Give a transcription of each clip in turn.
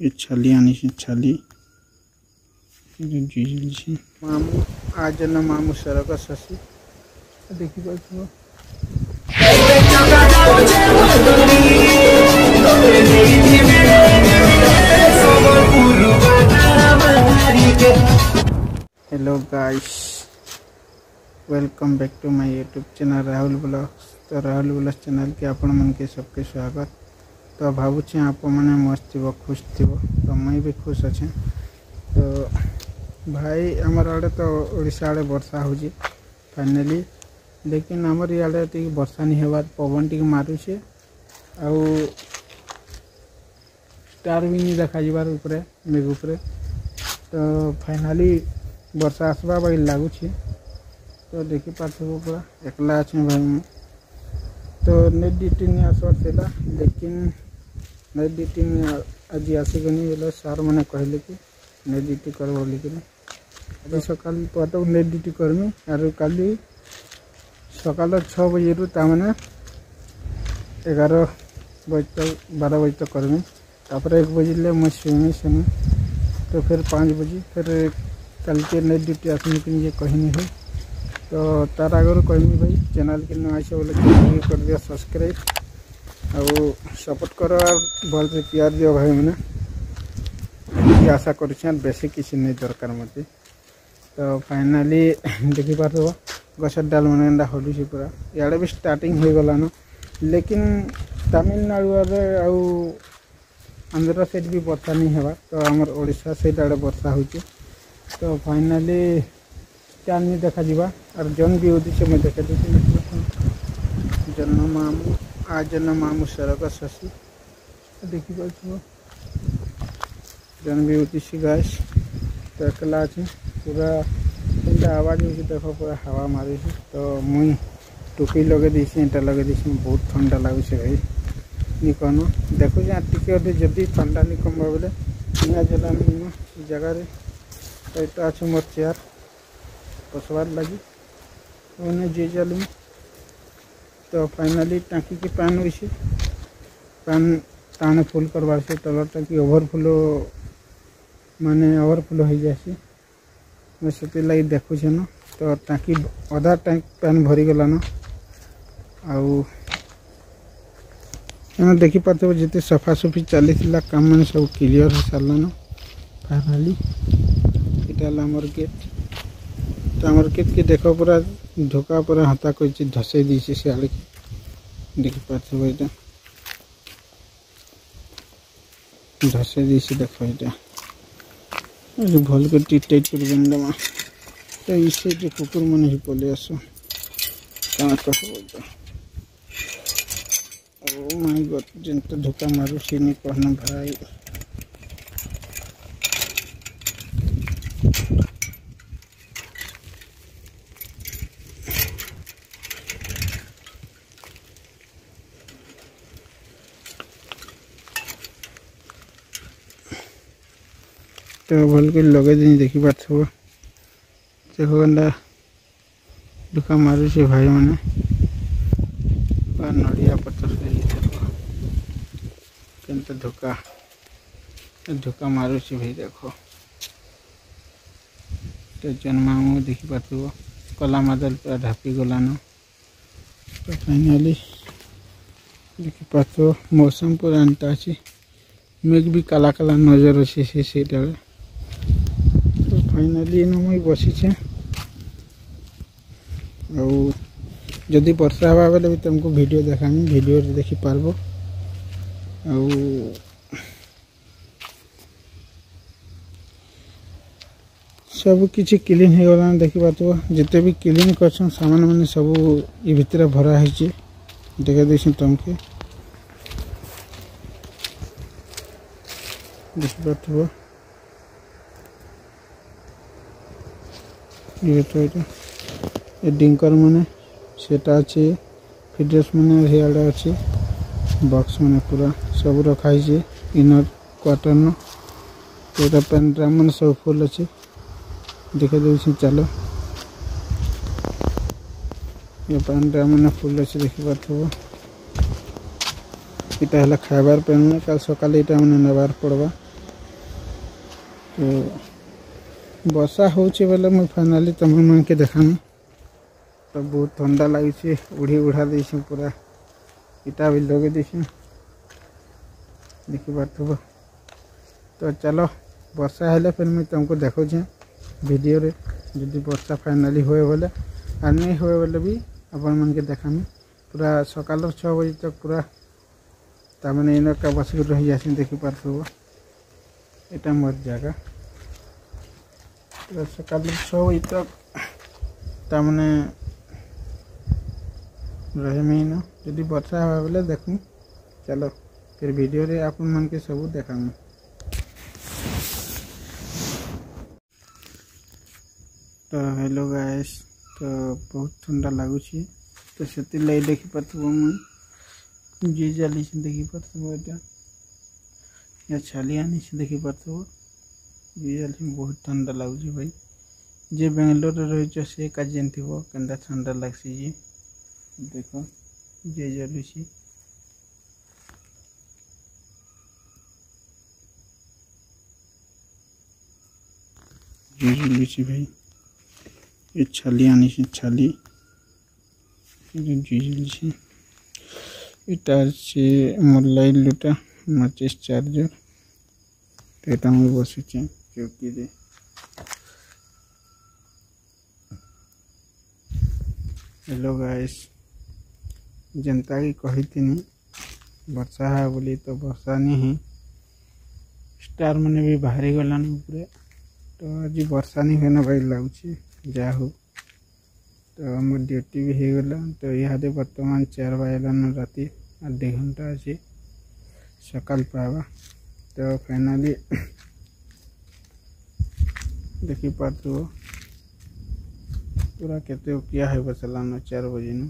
ये छाली आनी से छाली जी मामू आज न मामू सरक शशि देखी पार्थ hello guys welcome back to my YouTube channel Rahul blogs. तो राहुल ब्लॉग्स चैनल के आपण मन के सबके स्वागत। तो भावुचे आप मैंने मस्त थी खुश थी तो मुई भी खुश अच्छे। तो भाई आमर आड़े तो ओडिशा आड़े वर्षा हो फाइनाली, लेकिन आमर इे टी वर्षा नहीं होवार पवन टी मारुचे आउ स्टार भी नहीं देखा जाबार ऊपर मेघ ऊपर। तो फाइनाली वर्षा आसवा भाई लगुच। तो देखी पार्थिव पूरा एकला अच्छे भाई मैं। तो नेट ड्यूटी नहीं आसवार था, लेकिन नेट ड्यूटी में आज आसिकनी बोले सार मैंने कहले कि नेट ड्यूटी कर बोलिकी अभी सकाल तो नेट ड्यूटी करमी और काली सकाल 6 बजे रू ताने 11 बजे तक 12 बजे तक करमी। तापर 1 बजे मैं सुमी सुनी तो फिर 5 बजे फिर कल के नेट ड्यूटी आसमी कि ये कहनी है। तो तार आगर कहमी भाई चैनल के न आसे बोले चैनल कर दिया सब्सक्राइब और सपोर्ट करो और भल से प्यार दियो भाई मैंने आशा कर बेसी किसी नहीं दरकार मत। तो फाइनाली देखी पार्थ गछर डाल मैंने हलुच पूरा इे भी स्टार्टिंग हो गलान, लेकिन तमिलनाडु आउ आंध्र साइड भी वर्षा नहीं होगा। तो आमर ओडिशा साइड आड़े वर्षा हो। तो फाइनाली चांद नहीं देखा जावा और जन भी होती से मैं देखा जन्म मामू आज न मामू सरक शशि देखी पार्थ जन भी होती सी गैस। तो एकला अच्छे पूरा आवाज हो देख पूरा हवा मारी। तो मुई टोपी लगे देसी एटा लगे देसी बहुत ठंडा लगुच भाई नहीं कहना देखो टे जदि ठंडा नहीं कम बोले निआ जला जगार। तो यहाँ अच्छे मोर चेयर बसवार लगी उन्हें जे चलमी। तो फाइनाली टाँकी के पान हो पान ताने फुल करवार से तलर टाँकी ओवरफ्लो माने ओवरफ्लो हो जाए मैं से लगी देखुचे न। तो टाँकी अधा टैंक पान भरी गलान आउ देखी पार्थ जिते सफासफी चली काम मैंने सब क्लीयर हो सारान। फाइनाली यहाँ आमर गेट। तो आमर गेट के देख पूरा ढोका पूरा हाथा कोई धसई दी से आड़े देखी पार्थ यहाँ धसई दी देख यहाँ भल कर टाइट कर बंदा। तो इसे कुकुर मन ही पलि आस क्या कह ओ माय गॉड जिनता धोखा मारू सी नहीं कहना भाई। तो भल के लगे दिन देखी पार्थ देखो गंदा धोखा मारू से भाई मैंने नड़िया पत्थर के धोखा धोखा मारूची भाई देखो। तो जन्मामू देखी पार्थ कला मादल पूरा ढापी गलान। तो फाइनाली देखी पार्थ मौसम पूरा अंता अच्छे मेघ भी काला काला नजर अच्छे से। तो फाइनाली मुई बसीचे और जदि वर्षा हवा बेले भी तुमको वीडियो देखामी वीडियो देखी पार्बो। सब किसी क्लीन हो गला देखी पार्थ जिते भी क्लीन कर सामान मैंने सब ये भितर भरा है देखा देसी तुमके देखी पार्थ ये डिंकर मैंने सेटा अच्छे फिटनेस मैंने हियाड़े अच्छे बॉक्स मैंने पूरा सब रखाई इनर क्वार्टर न। तो यहाँ पेन ड्राम मैंने सब फुल अच्छे देखा दे चलो ये पेन ड्राम मैंने फुल अच्छे देखी पार्थ यहाँ खाबार पेन मैंने कल सकाल यहाँ मैंने नेबार पड़वा तो वर्षा होचे बेले मुझे फाइनाली तुम मन के देखामी। तो बहुत ठंडा लगे उड़ी उड़ा दे पूरा इटा भी लगे दे देखी पार्थ। तो चलो वर्षा हेले फिर मुझे तुमको देखो वीडियो रे जदि वर्षा फाइनाली हुए बोले और नहीं हुए बोले भी अपन मन के देखामी। पूरा सकाल 6 बजे तक पूरा तमें इन का बस रही जासी देखी पार्थ। यहाँ मोर जगह पूरा सकाल 6 बजे तक तमें रही इन जदि वर्षा हुआ बोले देखूँ। चलो फिर वीडियो रे आप मन के सब देखामी। तो हेलो गाइस, तो बहुत ठंडा लगुच तो से लगे देखी पार्थ मुझे जी जाली देखी पार्थ यहाँ या छाली आनी देखी पार्थ जी जाली बहुत ठंडा लगुच भाई। जे बेंगलोर रही से का जानती के ठंडा लगसी जी देख जे जलुची जी जलुची भाई। ये छाली आनी छाली जी इटार से मोर लाइट लुटा माचिस चार्जर तो यहाँ मुझे बसुचे चौकी दे। हेलो गाइस, जनता की कही थी वर्षा है बोली तो वर्षा नहीं स्टार मैंने भी बाहरी गलान पूरे। तो आज वर्षा नहीं होना भाई लगुच जा हो। तो मोर ड्यूटी भी हो गला। तो यहाँ बर्तमान 4 बजलान राति 2.5 घंटा अच्छे सकाल पावा। तो फाइनाली देखी पार्थ पूरा केते किया है बसलान 4 बजे न।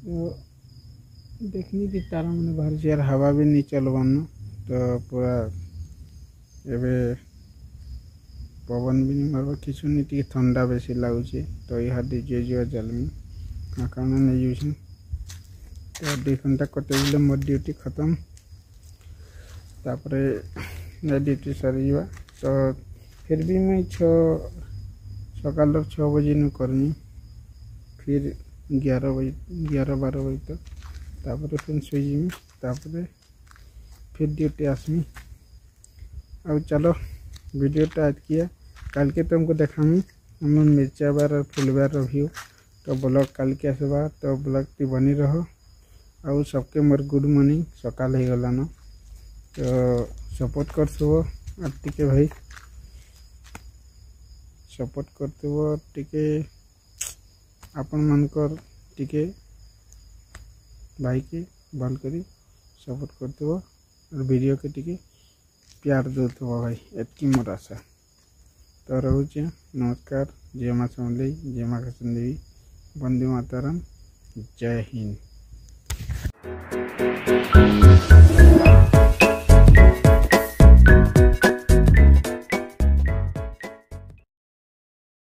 तो देखनी कि तारा मैंने बाहर से यार हवा भी नहीं चलवान। तो पूरा एवं पवन भी नहीं मारवा किसी नहीं टी ठंडा बेसी लगुच। तो यहाँ जे जलमी मकान नहीं यूज। तो 2 घंटा कटे बोले मोर ड्यूटी खत्म तापर ड्यूटी सरी जा। तो फिर भी मैं सकाल 6 बजे न करनी फिर 11-12 बजे तक तापर फिर सोईमी तापर फिर ड्यूटी आसमी। अब चलो वीडियोटा आज किया कल के तुमको देखामी हम मिर्चा बार और फुलबार रिव्यू। तो ब्लॉग कल के आसवा तो ब्लॉग टी बनी रहो। और सबके मोर गुड मॉर्निंग सकाल हो गलान। तो सपोर्ट करथो और टिके भाई सपोर्ट करथो टिके आपण मानकर टिके भाई के भल करी सपोर्ट करथो और वीडियो के टिके प्यार दो भाई एतकी मोर आशा। तो रोचे नमस्कार। जय माँ समलेई, जय माँ कृष्ण देवी, वंदे मातरम, जय हिंद।